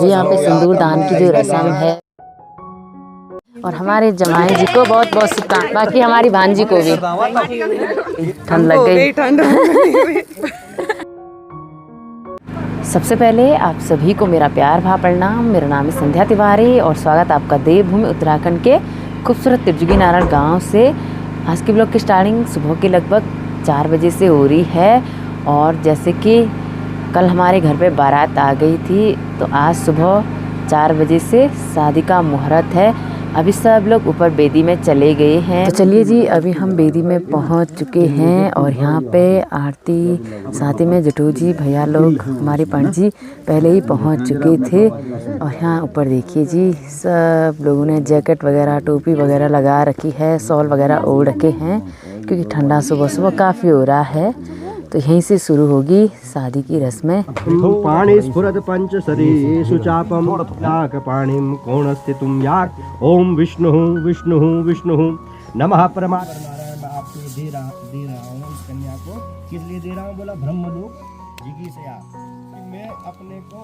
जी यहाँ पे सिंदूर दान की जो रस्म है, और हमारे जमाई जी को बहुत बहुत शुभकामनाएं, बाकी हमारी भांजी को भी। ठंड लग गई। सबसे पहले आप सभी को मेरा प्यार भा प्रणाम। मेरा नाम है संध्या तिवारी और स्वागत आपका देवभूमि उत्तराखंड के खूबसूरत त्रिजुगी नारायण गांव से। आज के ब्लॉग की स्टार्टिंग सुबह के लगभग 4 बजे से हो रही है, और जैसे कि कल हमारे घर पे बारात आ गई थी, तो आज सुबह 4 बजे से शादी का मुहूर्त है। अभी सब लोग ऊपर बेदी में चले गए हैं। तो चलिए जी, अभी हम बेदी में पहुंच चुके हैं और यहाँ पे आरती साथ ही में जटू जी भैया लोग हमारे पंडित जी पहले ही पहुंच चुके थे। और यहाँ ऊपर देखिए जी, सब लोगों ने जैकेट वगैरह टोपी वगैरह लगा रखी है, शॉल वगैरह ओढ़ रखे हैं, क्योंकि ठंडा सुबह सुबह काफ़ी हो रहा है। तो यहीं से शुरू होगी शादी की रस्में। पाणि स्फुरद पंचसरीषु चापम नाकपाणिं कोणस्थितुं याक ओम विष्णु विष्णु विष्णु नमः परमात्मा। आपको दे रहा हूँ इस कन्या को, किस लिए दे रहा हूँ? बोला ब्रह्मलोक जिगी से आ, मैं अपने को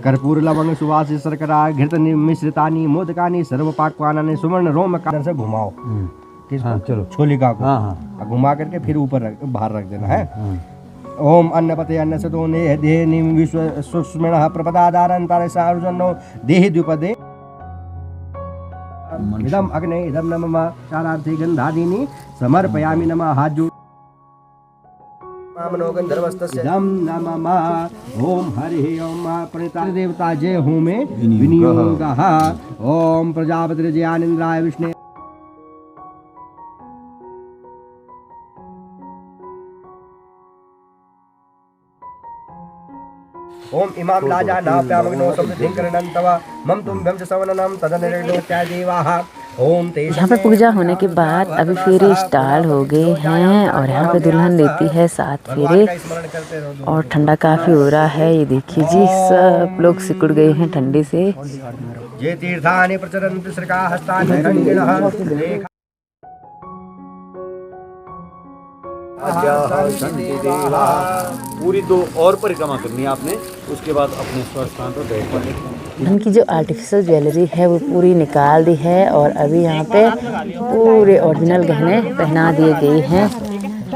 कर्पूर लवंग सुवासी शर्करा घृत मिश्रितानि मोदकानि सर्व पाकवानानि सुवर्ण रोम का से घुमाओ। किसको? चलो छोलिका को घुमा करके फिर ऊपर बाहर रख देना है। ओम अन्नपते अन्न सदो ने देहि विश्व सुष्मणः प्रपदादारंतारे सार्वजनो देहि द्विपदे इदम अग्ने इदम नमः चारार्थे गंधादीनि समर्पयामि नमः। हाथ जोड़ इदम नमः। ओम हरि ओम प्रणिता देवता जय हूँ में विनियोगः। ओम प्रजापति जयानिंद्राय विष्णु। ओम इमाम लाजा नाप्यामग्नो समधिंकरणं तव मम तुम व्यंज सवननम तदनिर्णो त्या देवाः। ओम तेज। यहाँ पे पूजा होने के बाद अभी फेरे स्टार्ट हो गए हैं, और यहाँ पे दुल्हन लेती है 7 फेरे, और ठंडा काफी हो रहा है। ये देखिए जी, सब लोग सिकुड़ गए हैं ठंडे से। ये तीर्थानि प्रचरन्ति श्रीका हस्तानि गंगिणः। पूरी 2 और परिक्रमा करनी है आपने, उसके बाद अपने स्वस्थान पर बैठ। उनकी जो आर्टिफिशियल ज्वेलरी है वो पूरी निकाल दी है, और अभी यहाँ पे पूरे ओरिजिनल गहने पहना दिए गए हैं।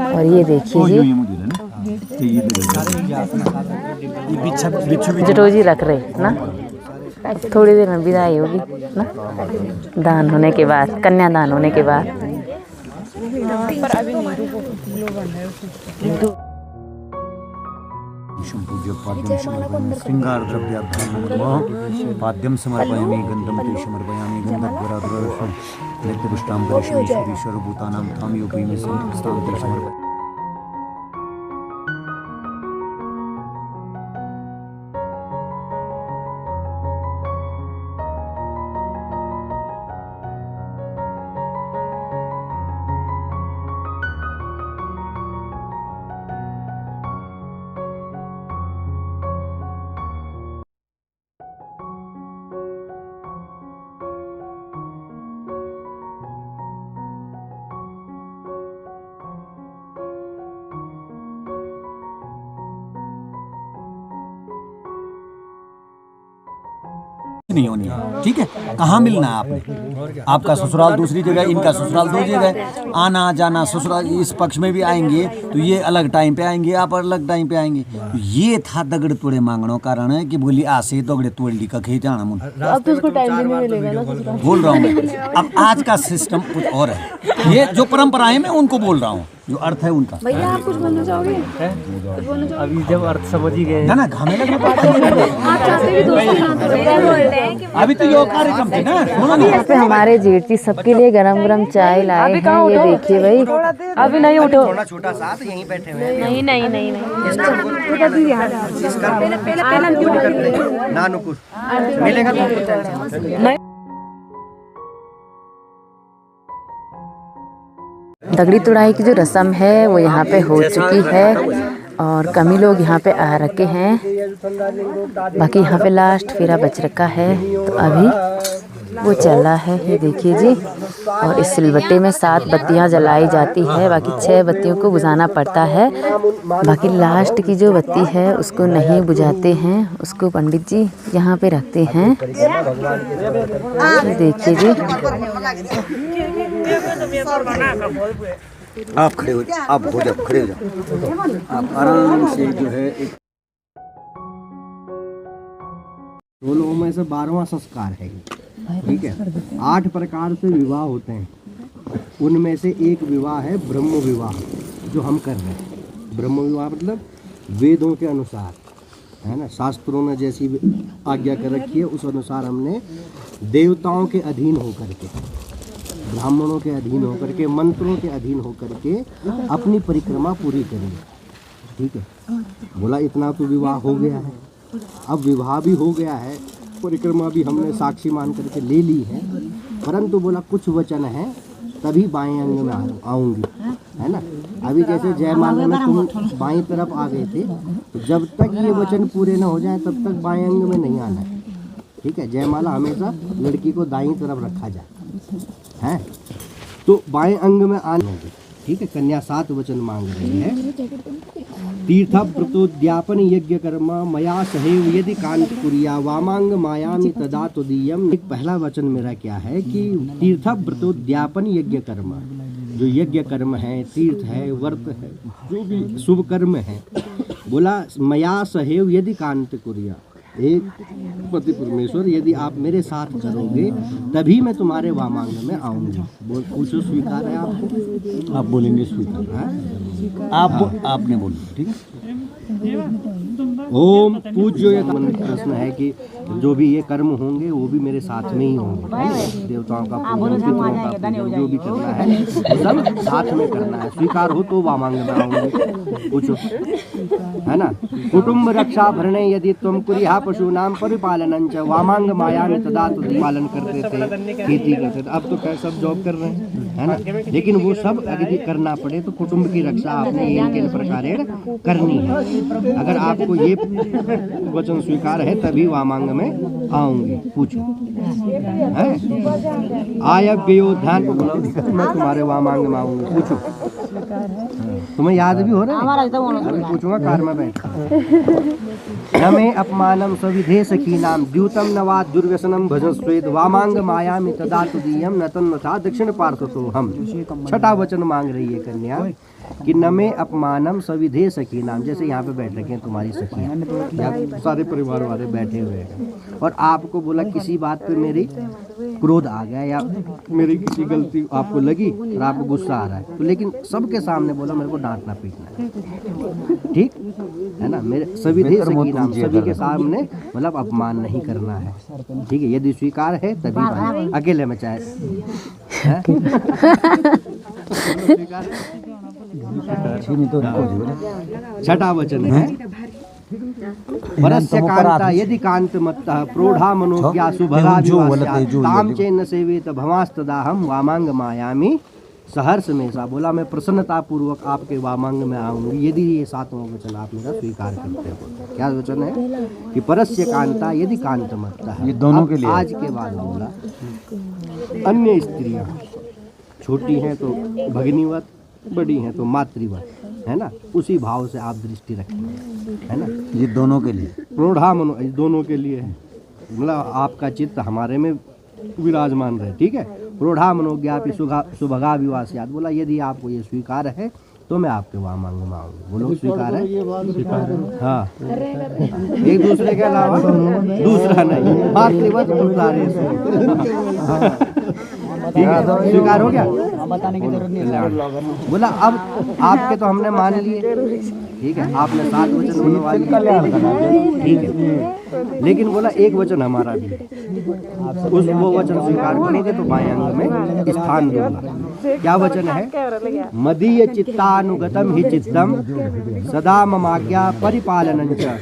और ये देखिए जी, जटो जी रख रहे ना, थोड़ी देर में विदाई होगी ना, दान होने के बाद, कन्यादान होने के बाद। श्रृंगार द्रव्याभ्याम पाद्यम समर्पयामि गंधम ते समर्पयामि गंधद्वराधुरं नित्यपुष्टां करिष्येश्वरी सर्वभूतानां थाम योगीमे संस्थां ते समर्पयामि। नहीं होनी है, ठीक है। कहाँ मिलना है आपने? आपका ससुराल दूसरी जगह, इनका ससुराल दूसरी जगह। आना जाना ससुराल इस पक्ष में भी आएंगे तो ये अलग टाइम पे आएंगे, आप अलग टाइम पे आएंगे। तो ये था दगड़ तोड़े मांगनो कारण है कि बोली आसे दगड़े तोड़ ली का खे जाना मुन। अब तो उसको टाइम भी नहीं मिलेगा ना ससुराल। बोल रहा हूँ मैं, अब आज का सिस्टम कुछ और है। ये जो परंपराएं मैं उनको बोल रहा हूँ, जो अर्थ है उनका। भैया आप कुछ बोलना चाहोगे? अभी जब अर्थ समझ ही गए ना घामे लगे अभी तो यो कार्यक्रम थे ना। यहाँ पे हमारे जेठ जी सबके लिए गरम गरम चाय लाए हैं। ये देखिए भाई, अभी नहीं उठो। थोड़ा छोटा सा तो यहीं बैठे हुए हैं। नहीं नहीं नहीं नहीं, नानुकुर मिलेगा तो दगड़ी तुड़ाई की जो रस्म है वो यहाँ पे हो चुकी है, और कमी लोग यहाँ पे आ रखे हैं। बाकी यहाँ पे लास्ट फेरा बच रखा है। तो अभी वो चल रहा है, ये देखिए जी। और इस सिलबट्टे में 7 बत्तियां जलाई जाती है, बाकी 6 बत्तियों को बुझाना पड़ता है। बाकी लास्ट की जो बत्ती है उसको नहीं बुझाते हैं, उसको पंडित जी यहाँ पे रखते हैं। ये देखिए जी। आप खड़े हो जाओ, आप हो जाओ, खड़े हो जाओ, आप आराम से जो है एक 16 में से 12वां संस्कार है, ठीक है। 8 प्रकार से विवाह होते हैं, उनमें से एक विवाह है ब्रह्म विवाह, जो हम कर रहे हैं। ब्रह्म विवाह मतलब वेदों के अनुसार, है ना, शास्त्रों ने जैसी आज्ञा कर रखी है उस अनुसार हमने देवताओं के अधीन होकर के, ब्राह्मणों के अधीन होकर के, मंत्रों के अधीन होकर के अपनी परिक्रमा पूरी करी, ठीक है। बोला इतना तो विवाह हो गया है, अब विवाह भी हो गया है, परिक्रमा भी हमने साक्षी मान करके ले ली है, परंतु बोला कुछ वचन है तभी बाएं अंग में आऊँगी, है ना। अभी जैसे जयमाला में तुम बाएं तरफ आ गए थे, तो जब तक ये वचन पूरे न हो जाए तब तक बाएं अंग में नहीं आना है, ठीक है। जयमाला हमेशा लड़की को दाईं तरफ रखा जाए, है। तो बाएं अंग में आने, ठीक है। कन्या 7 वचन मांग रही है। तीर्थ व्रतोद्यापन यज्ञ कर्म मया सहैव यदि कांत कुरिया वामांग मायामि तदा तुदीयम। एक पहला वचन मेरा क्या है कि तीर्थ व्रतोद्यापन यज्ञ कर्म, जो यज्ञ कर्म है, तीर्थ है, व्रत है, जो भी शुभ कर्म है, बोला मया सहैव यदि कांत कुरिया, एक पति परमेश्वर यदि आप मेरे साथ करोगे तभी मैं तुम्हारे वामांग में आऊंगी। पूछो स्वीकार है आपको? आप बोलेंगे स्वीकार है, आपने बोला, ठीक है। ओम पूज्यो, ये प्रश्न है कि जो भी ये कर्म होंगे वो भी मेरे साथ में ही होंगे, है ना? देवताओं का पूजन, पितरों का पूजन, जो भी करना है वो सब साथ में करना है। स्वीकार हो तो वामांग में आऊंगी, पूछो, है ना। कुटुंब रक्षा भरणे यदि तुम कुरिहा पशूनाम परिपालनं च वामांग माया में तदा तो पालन करते थे, खेती करते थे। अब तो क्या सब जॉब कर रहे हैं, है ना। लेकिन वो सब यदि करना पड़े तो कुटुंब की रक्षा आपने इनके प्रकार करनी है। अगर आपको ये वचन स्वीकार है तभी वामांग में आऊंगी, पूछो, है। आयव्ययो ध्यान को बुलाओ, मैं तुम्हारे वामांग में आऊंगी, पूछो। तुम्हें याद भी हो रहा है? अभी पूछूंगा कार में बैठ। न मे अपमानम सविधे सखीनाम द्यूतम न वा दुर्व्यसनम भजस्वेद वामांग मायामि तदा तुदीयम न तन्मथा दक्षिण पार्श्वतो हम। 6ठा वचन मांग रही है कन्या कि न मे अपमानम सविधे सखीनाम, जैसे यहाँ पे बैठ रखे हैं तुम्हारी सखियाँ या सारे परिवार वाले बैठे हुए हैं, और आपको बोला किसी बात पे मेरी क्रोध आ गया या मेरी किसी गलती आपको लगी और आपको गुस्सा आ रहा है, तो लेकिन सबके सामने बोला मेरे को डांटना पीटना है, ठीक है ना। मेरे सविधे सखीनाम, सभी के सामने मतलब अपमान नहीं करना है, ठीक है। यदि स्वीकार है तभी, अकेले में चाहे छठा वचन है परस्य कांता यदि कांत मत्तः प्रौढ़ा मनोज्ञा सुभगा ताम चेन्न सेवेत भवास्तदा हम वामांग मायामि सहर्ष में सा। बोला मैं प्रसन्नता पूर्वक आपके वामांग में आऊंगी यदि ये 7वां वचन आप मेरा स्वीकार करते हो। क्या वचन है कि परस्य कांता यदि कांत मत्तः, ये दोनों के लिए। आज के बाद बोला अन्य स्त्रियां छोटी हैं तो भगिनीवत, बड़ी हैं तो मातृवत, है ना, उसी भाव से आप दृष्टि रखेंगे, है ना। ये दोनों के लिए, प्रौढ़ा मनो, दोनों के लिए है, मतलब आपका चित्त हमारे में विराजमान रहे, ठीक है। प्रौढ़ा मनोज्ञापि सुभगा विवास्यात्, बोला यदि आपको ये स्वीकार है तो मैं आपके वामांग में आऊंगा। बोलो स्वीकार है? स्वीकार है, हाँ। एक दूसरे के अलावा दूसरा नहीं, मातृवत स्वीकार हो गया, बताने की जरूरत नहीं। बोला अब आपके तो हमने मान लिए, ठीक है, आपने 7 वचन बोलवा लिए, ठीक है, लेकिन बोला एक वचन हमारा भी, उस वो वचन स्वीकार करोगे तो बाएं अंग में स्थान दूंगा। क्या वचन है? मदीय चित्तानुगतम हि चित्तम सदा ममाज्ञा परिपालनं च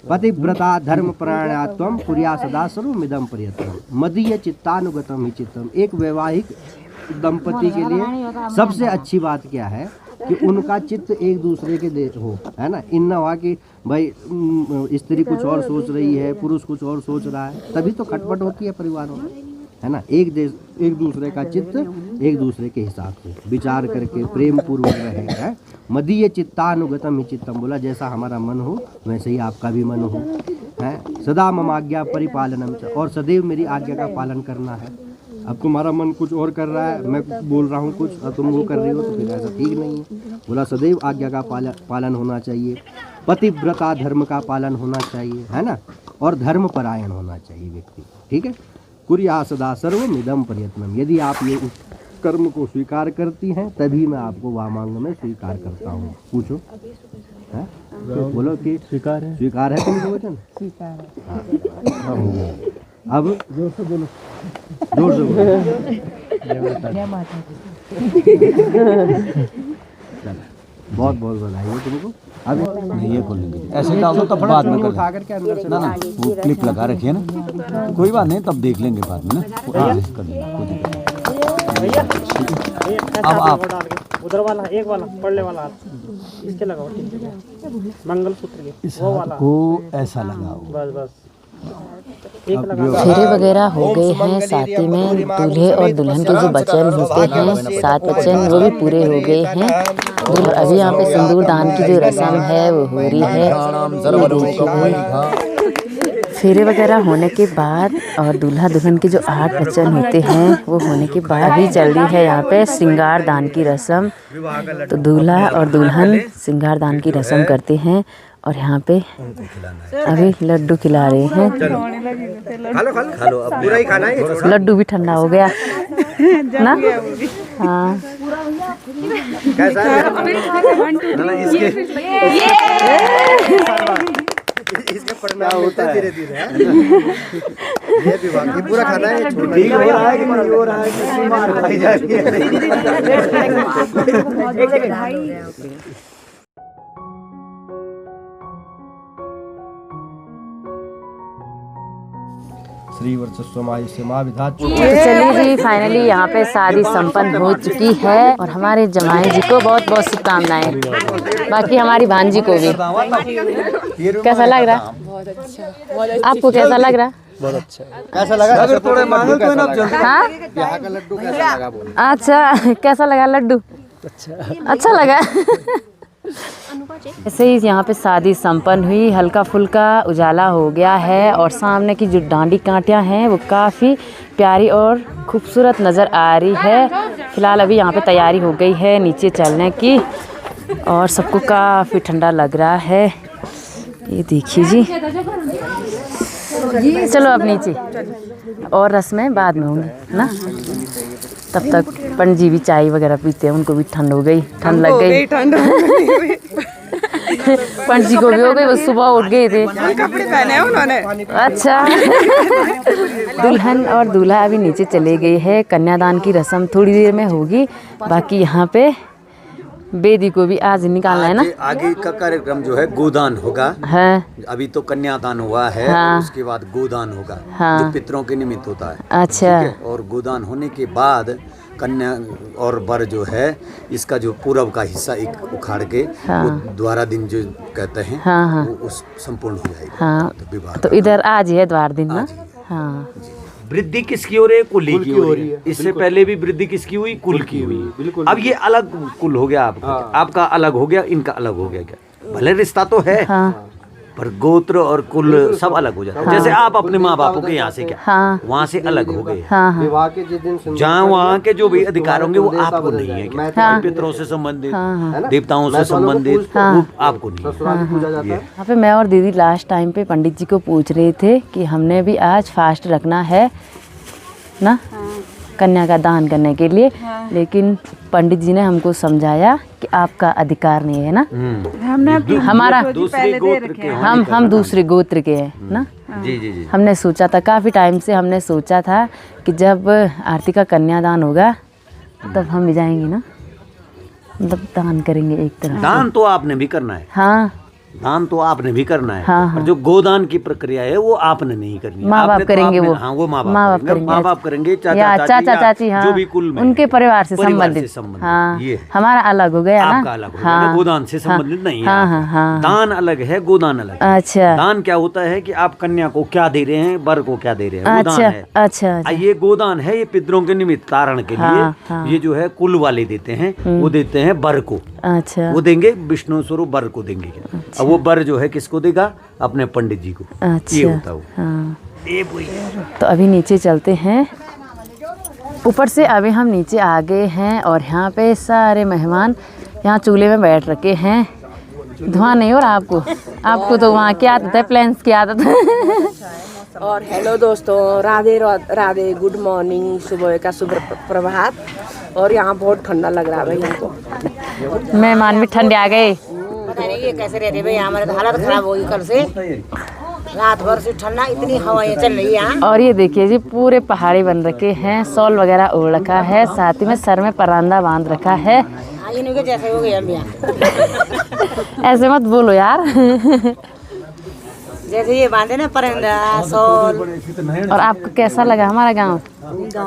पतिव्रता धर्म प्राणात्वम कुर्या सदा सर्वमिदं प्रयत्नम। मदीय चित्तानुगतम हि चित्तम, एक वैवाहिक दंपति के लिए सबसे अच्छी बात क्या है कि उनका चित्त एक दूसरे के हो, है ना। इन न हुआ कि भाई स्त्री कुछ और सोच रही है, पुरुष कुछ और सोच रहा है, तभी तो खटपट होती है परिवारों में, है ना। एक दूसरे का चित्त एक दूसरे के हिसाब से विचार करके प्रेम पूर्वक रहेगा। मदीय चित्तानुगतम ही चित्तम, बोला जैसा हमारा मन हो वैसे ही आपका भी मन हो, है। सदा मम आज्ञा परिपालनम च, और सदैव मेरी आज्ञा का पालन करना है। अब तुम्हारा मन कुछ और कर रहा है, मैं बोल रहा हूँ कुछ और तुम वो कर रही हो, तो फिर ऐसा ठीक नहीं है। बोला सदैव आज्ञा का पालन होना चाहिए, पतिव्रता धर्म का पालन होना चाहिए, है ना, और धर्म परायण होना चाहिए व्यक्ति, ठीक है। कुर्या सदा सर्वमिदं प्रयत्नम, यदि आप ये उस कर्म को स्वीकार करती हैं तभी मैं आपको वामांग में स्वीकार करता हूँ। पूछो, है? बोलो कि स्वीकार है तुमको वचन? स्वीकार है। अब जोर से बोलो, जोर से बोलो। बहुत बहुत बधाई है तुमको। अब ये खोल लेंगे, ऐसे डाल दो तब बाद में उठा करके अंदर से ना वो क्लिप लगा रखी है ना, कोई बात नहीं, तब देख लेंगे बाद में ना, कर लेंगे, कोई दिक्कत नहीं। अब आप उधर वाला एक वाला पढ़ने वाला हाथ इसके लगाओ, मंगलसूत्र के वो वाला को ऐसा लगाओ, बस बस। फेरे वगैरह हो गए हैं, साथ ही में दूल्हे और दुल्हन के जो वचन होते हैं 7 वचन वो भी पूरे हो गए हैं। और अभी यहाँ पे सिंदूर दान की जो रस्म है वो हो रही है। फेरे वगैरह होने के बाद और दूल्हा दुल्हन के जो 8 वचन होते हैं वो होने के बाद ही चल रही है यहाँ पे श्रृंगार दान की रस्म। तो दूल्हा और दुल्हन श्रृंगार दान की रस्म करते हैं और यहाँ पे अभी लड्डू खिला रहे हैं। खालो अब पूरा ही खाना है। लड्डू भी ठंडा हो गया ना। हाँ कैसा है? इसके पढ़ना होता है धीरे धीरे। ये भी बाकी पूरा खाना है, ठीक हो रहा है कि नहीं हो रहा है, किसी मार खाई जा रही है। श्री वर्चस्वमाय से माँ विधात। तो चलिए जी, फाइनली यहाँ पे शादी संपन्न हो चुकी है और हमारे जमाई जी को बहुत बहुत शुभकामनाएं, बाकी हमारी भांजी को भी। कैसा लग रहा? आपको कैसा लग रहा? बहुत अच्छा। कैसा लगा? अगर थोड़े मांगो तो ना जल्दी। हाँ, यहाँ का लड्डू कैसा लगा बोलो? अच्छा, कैसा लगा लड्डू? अच्छा लगा। ऐसे ही यहाँ पे शादी संपन्न हुई, हल्का फुल्का उजाला हो गया है और सामने की जो डांडी कांटियाँ हैं वो काफ़ी प्यारी और खूबसूरत नज़र आ रही है। फ़िलहाल अभी यहाँ पे तैयारी हो गई है नीचे चलने की और सबको काफ़ी ठंडा लग रहा है। ये देखिए जी, चलो अब नीचे, और रस्में बाद में होंगी ना। तब तक पंडित जी भी चाय वगैरह पीते हैं, उनको भी ठंड हो गई, ठंड लग गई। पंडित जी को भी हो गई, वो सुबह उठ गए थे, कपड़े पहने हैं उन्होंने। अच्छा। दुल्हन और दूल्हा अभी नीचे चले गए हैं, कन्यादान की रस्म थोड़ी देर में होगी। बाकी यहाँ पे बेदी को भी आज निकालना है ना। आगे का कार्यक्रम जो है गोदान होगा। हाँ, अभी तो कन्यादान हुआ है, हाँ। उसके बाद गोदान होगा, हाँ। जो पितरों के निमित्त होता है। अच्छा। ठीक है? और गोदान होने के बाद कन्या और वर जो है इसका जो पूरब का हिस्सा एक उखाड़ के हाँ। वो द्वारा दिन जो कहते हैं, हाँ, हाँ। वो उस संपूर्ण हो जाएगा। हाँ, तो विवाह तो इधर आज ही है द्वार दिन ना। आज ही है। हाँ, वृद्धि किसकी हो रही है? कुल की हो रही है। इससे पहले भी वृद्धि किसकी हुई? कुल की हुई। अब ये अलग कुल हो गया आपका, आपका अलग हो गया, इनका अलग हो गया। क्या भले रिश्ता तो है, हाँ, पर गोत्र और कुल सब अलग हो जाता है। जैसे आप अपने माँ बापों के यहाँ से क्या हाँ, वहाँ से अलग हो गए, हाँ, हाँ, विवाह के जिस दिन जहाँ वहाँ के जो भी अधिकार होंगे वो आपको नहीं है। क्या पितरों से संबंधित, देवताओं से संबंधित, वो आपको नहीं है। ससुराल पूजा जाता है। यहाँ पे मैं और दीदी लास्ट टाइम पे पंडित जी को पूछ रहे थे कि हमने भी आज फास्ट रखना है ना, कन्या का दान करने के लिए। लेकिन पंडित जी ने हमको समझाया कि आपका अधिकार नहीं है ना, हमने हमारा दूसरे गोत्र के हम दूसरे गोत्र के हैं ना। जी जी जी। हमने सोचा था, काफ़ी टाइम से हमने सोचा था कि जब आरती का कन्यादान होगा तब हम भी जाएंगे ना, मतलब दान करेंगे एक तरह से। दान तो आपने भी करना है, हाँ, दान तो आपने भी करना है, हाँ, और जो गोदान की प्रक्रिया है वो आपने नहीं करनी है। माँ बाप आपने तो करेंगे आपने- वो। हाँ, वो माँ माँ बाप बाप करेंगे, माँ बाप करेंगे, या चाचा चाची, हाँ, जो भी कुल में उनके है, परिवार से संबंधित। संबंधित, हाँ, ये है। हमारा अलग हो गया ना। आपका अलग हो गया ना, गोदान से संबंधित नहीं है हाँ, आपका। हाँ, हाँ। दान अलग है, गोदान अलग है। अच्छा दान क्या होता है कि आप कन्या को क्या दे रहे हैं, वर को क्या दे रहे हैं, वो दान अच्छा है। अच्छा अच्छा। ये गोदान है, ये पितरों के निमित्त तारण के लिए, हाँ, हाँ। ये जो है कुल वाले देते हैं, वो देते हैं वर को, अच्छा वो देंगे विष्णु स्वरूप वर को देंगे। अब वो वर जो है किसको देगा, अपने पंडित जी को। ये अच्छा होता है वो। हाँ। ये वही है। तो अभी नीचे चलते हैं, ऊपर से अभी हम नीचे आ गए हैं और यहाँ पे सारे मेहमान यहाँ चूल्हे में बैठ रखे हैं। धुआं नहीं हो रहा आपको? आपको तो वहाँ की आदत है, प्लेन्स की आदत है। और हेलो दोस्तों, राधे राधे, गुड मॉर्निंग, सुबह का शुभ प्रभात। और यहाँ बहुत ठंडा लग रहा है भाई हमको। मेहमान भी ठंडे आ गए। पता नहीं ये कैसे रहते भाई, हमारे तो हालत खराब होगी कल से, रात भर से ठंडा, इतनी हवाएं चल रही है यहाँ। और ये देखिए जी, पूरे पहाड़ी बन रखे हैं, शॉल वगैरह ओढ़ रखा है, साथ ही में सर में परांदा बांध रखा है। इन्हीं जैसे हो गए हम यहाँ। ऐसे मत बोलो यार। जैसे ये बांधे ना परांदा, शॉल। और आपको कैसा लगा हमारा गांव?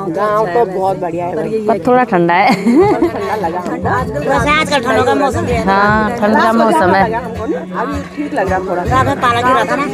गाँव तो बहुत बढ़िया है, पर थोड़ा ठंडा है। ठंडा लगा। आजकल ठंडों का मौसम है। हाँ, ठंड का मौसम है। अभी ठीक लग रहा थोड़ा सा, पाला गिरा था ना।